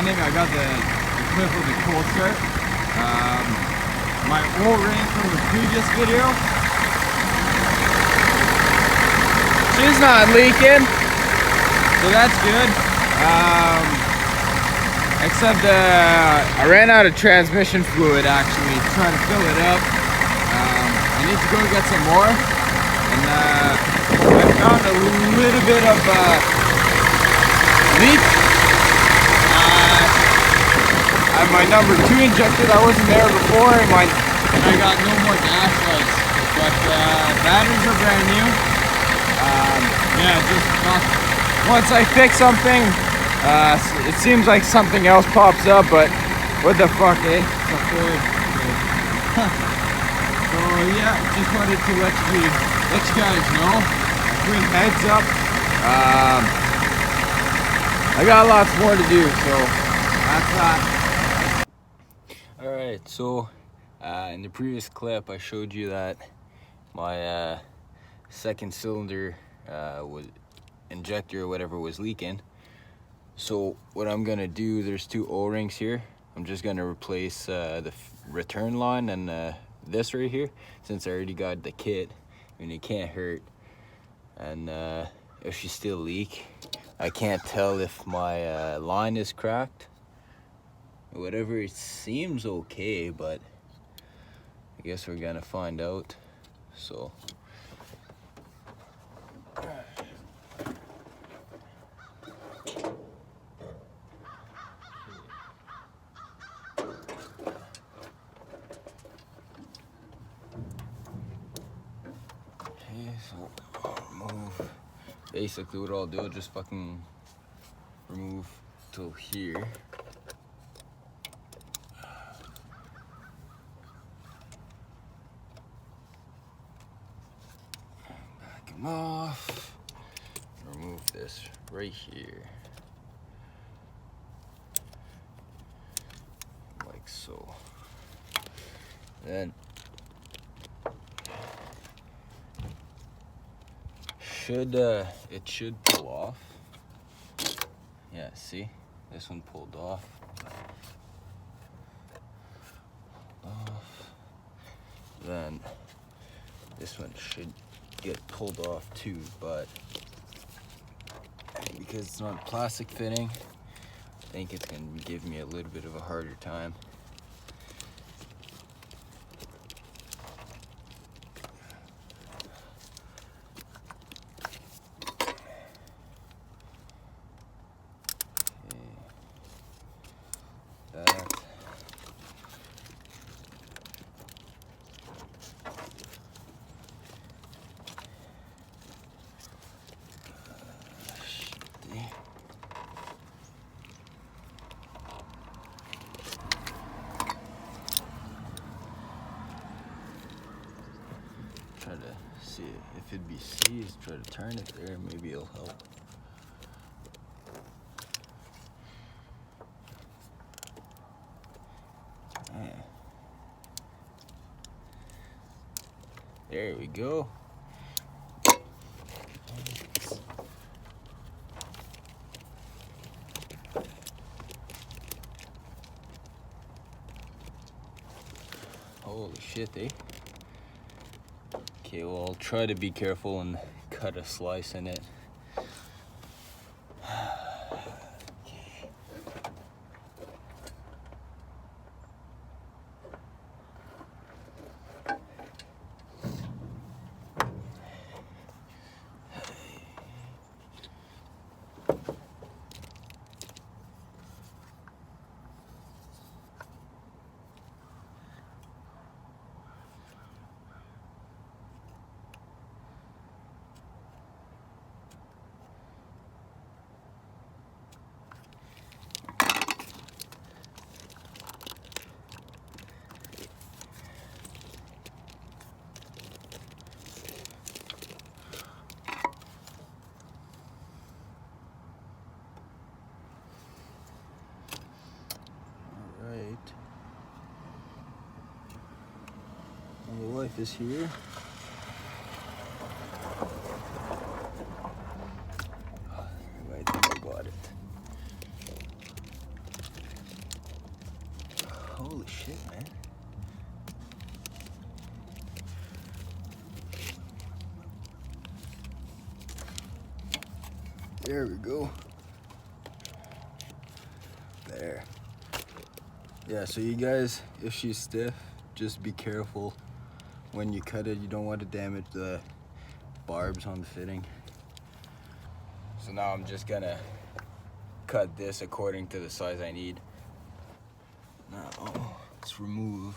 running. I got the clip of the cold start. My O-ring from the previous video, she's not leaking, so that's good. Except I ran out of transmission fluid actually, trying to fill it up. I need to go get some more, and I found a little bit of leak. I have my number 2 injected. I wasn't there before, and I got no more gas lights, but batteries are brand new. Yeah, just once I fix something, it seems like something else pops up, but what the fuck, eh? It's a Ford. So yeah, just wanted to let you guys know, quick heads up. I got lots more to do, so that's that. Alright, so in the previous clip I showed you that my second cylinder injector or whatever was leaking. So what I'm gonna do, there's 2 O-rings here. I'm just gonna replace the return line and this right here, since I already got the kit. I mean, it can't hurt. And if she still leak, I can't tell if my line is cracked. Whatever, it seems okay, but I guess we're gonna find out. So remove. Basically what I'll do, I'll just fucking remove till here. Back him off. Remove this right here. Like so. Then it should pull off. Yeah, see, this one pulled off. Then this one should get pulled off too, but because it's not plastic fitting, I think it's gonna give me a little bit of a harder time. Try to see if it'd be seized, try to turn it there, maybe it'll help. There we go. Holy shit, eh? Okay, well, I'll try to be careful and cut a slice in it. The wife is here. I think I got it. There we go. There. Yeah, so you guys, if she's stiff, just be careful when you cut it. You don't want to damage the barbs on the fitting. So now I'm just gonna cut this according to the size I need. Now let's remove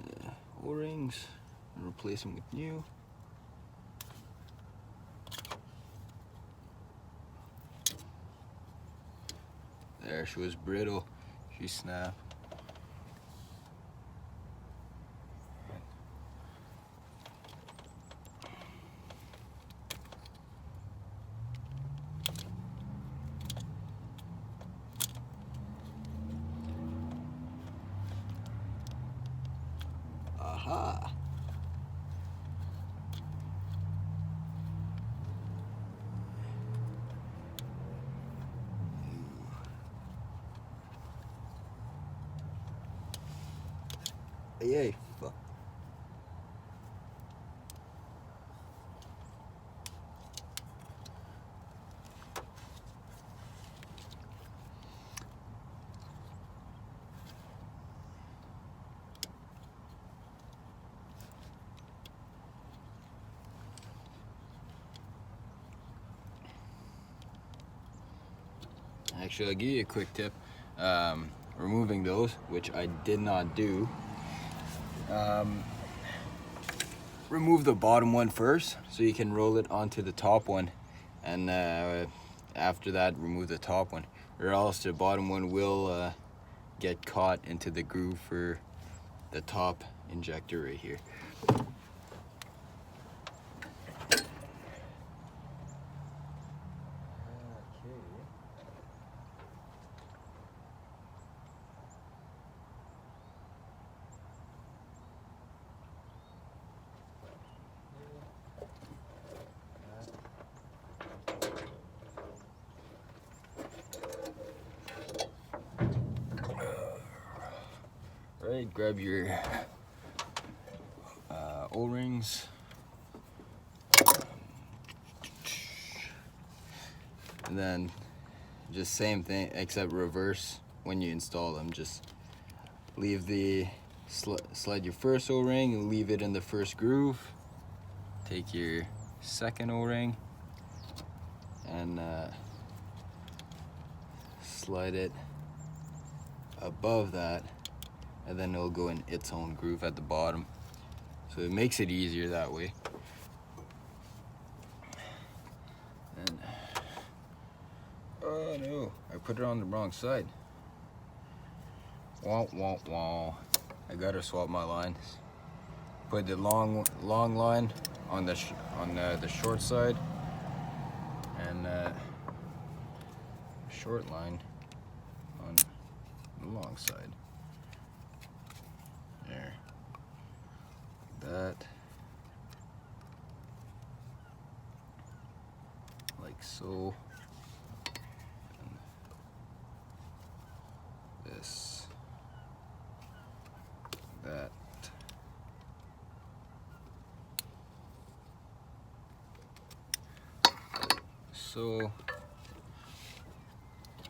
the O-rings and replace them with new. There, she was brittle, she snapped. Aha! Yay, fuck. Actually, I'll give you a quick tip. Removing those, which I did not do. Remove the bottom one first so you can roll it onto the top one, and after that remove the top one, or else the bottom one will get caught into the groove for the top injector right here. Right, grab your O-rings. And then just same thing except reverse when you install them. Just leave the slide your first O-ring and leave it in the first groove. Take your second O-ring and slide it above that, and then it'll go in its own groove at the bottom. So it makes it easier that way. And oh no, I put it on the wrong side. Wah wah wah. I gotta swap my lines. Put the long line on the short side, and short line on the long side. There. That. Like so. And this. That. So,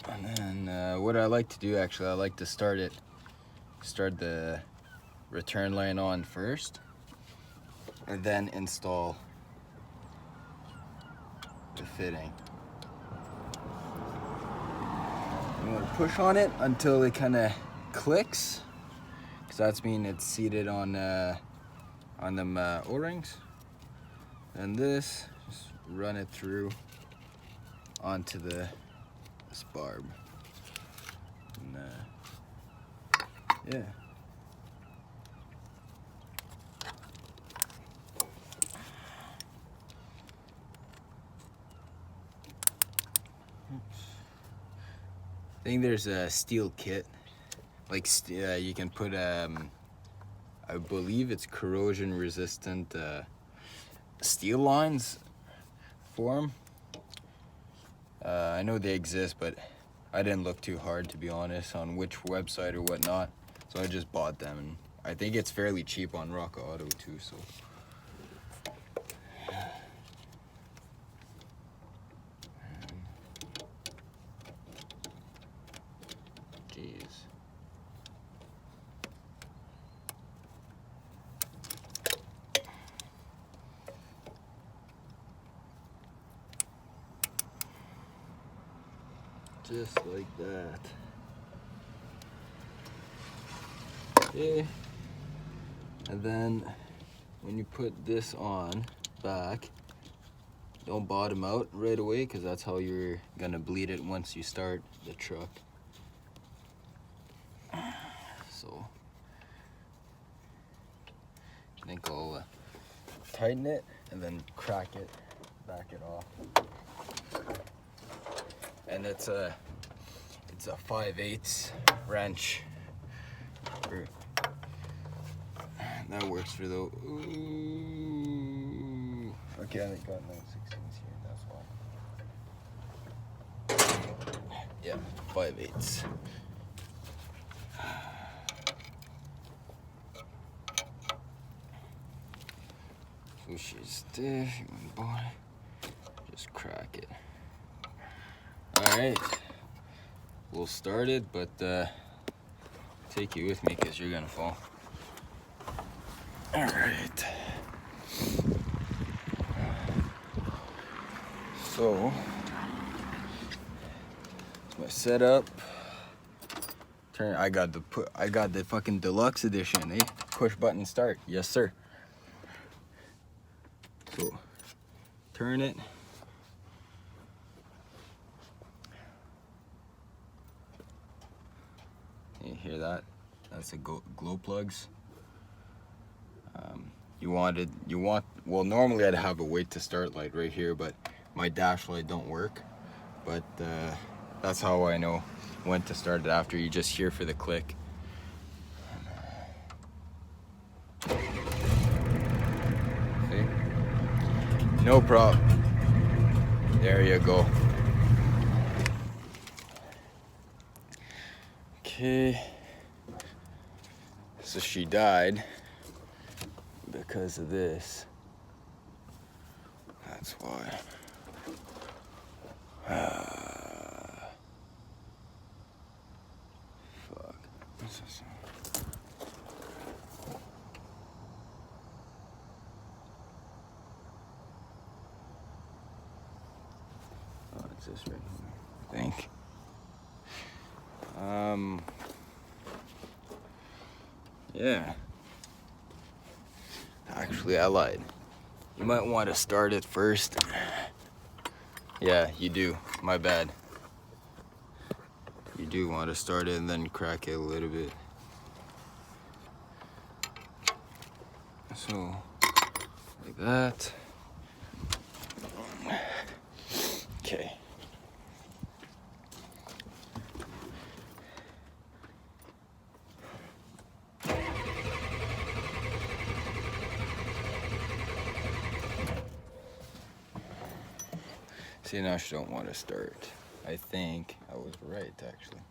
and then what I like to do, actually, I like to start the return line on first, and then install the fitting. You want to push on it until it kind of clicks, because that's mean it's seated on them O-rings. And this, just run it through onto this barb. And, yeah. I think there's a steel kit, like you can put I believe it's corrosion resistant steel lines for them. I know they exist, but I didn't look too hard, to be honest, on which website or whatnot, so I just bought them, and I think it's fairly cheap on Rock Auto too. So just like that. Okay, and then when you put this on back, don't bottom out right away, because that's how you're gonna bleed it once you start the truck. So I think I'll tighten it and then crack it, back it off. And it's a 5/8 wrench. That works for the. Ooh. Okay, I got no 16s here. That's why. Yeah, 5/8. So she's stiff. You want to buy? Just crack it. All right. We'll start it, but take you with me because you're gonna fall. All right. So my setup. I got the fucking deluxe edition, eh? Push button start. Yes, sir. So turn it. You hear that? That's a glow plugs. Well, normally I'd have a wait to start light right here, but my dash light don't work. But that's how I know when to start it, after you just hear for the click. See? No problem. There you go. Okay. So she died because of this. That's why. Fuck. What's this? Oh, it's this right here, I think. Yeah. Actually, I lied. You might want to start it first. Yeah, you do. My bad. You do want to start it and then crack it a little bit. So, like that. Okay. See, now she don't want to start. I think I was right, actually.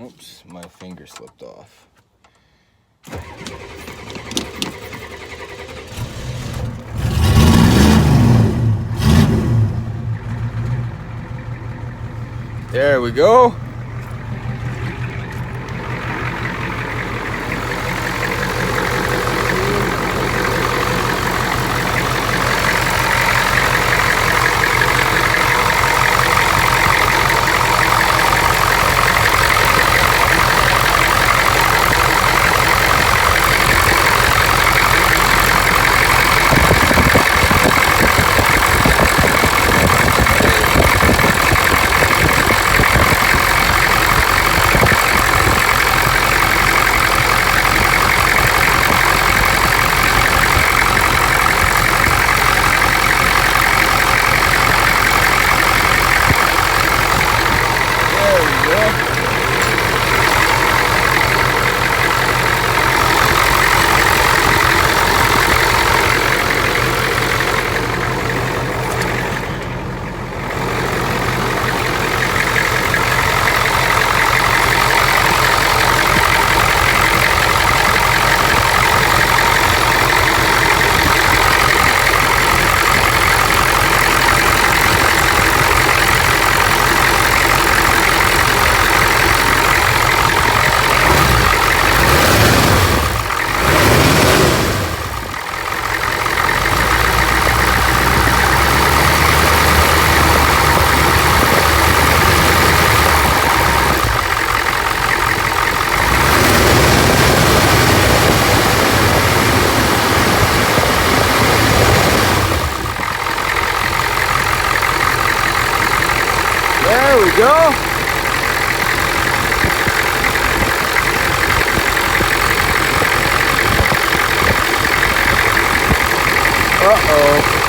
Oops, my finger slipped off. There we go. go. Uh-oh.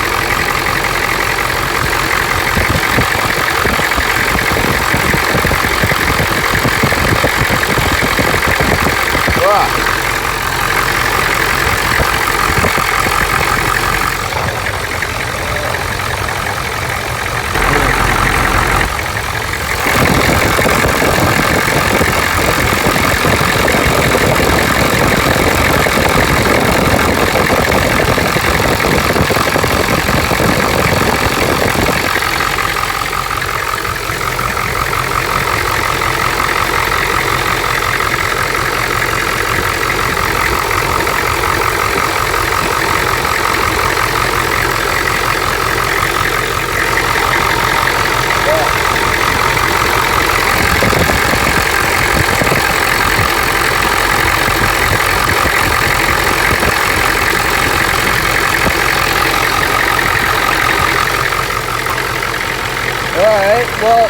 Alright, well,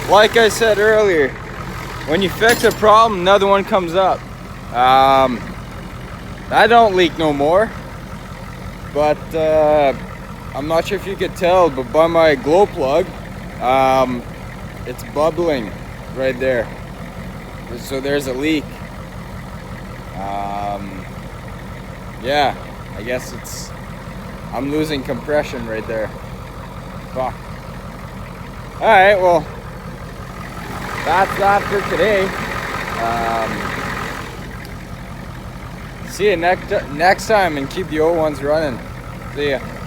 like I said earlier, when you fix a problem, another one comes up. I don't leak no more, but I'm not sure if you could tell, but by my glow plug, it's bubbling right there. So there's a leak. Yeah, I guess I'm losing compression right there. Fuck. Alright, well, that's that for today. See you next time, and keep the old ones running. See ya.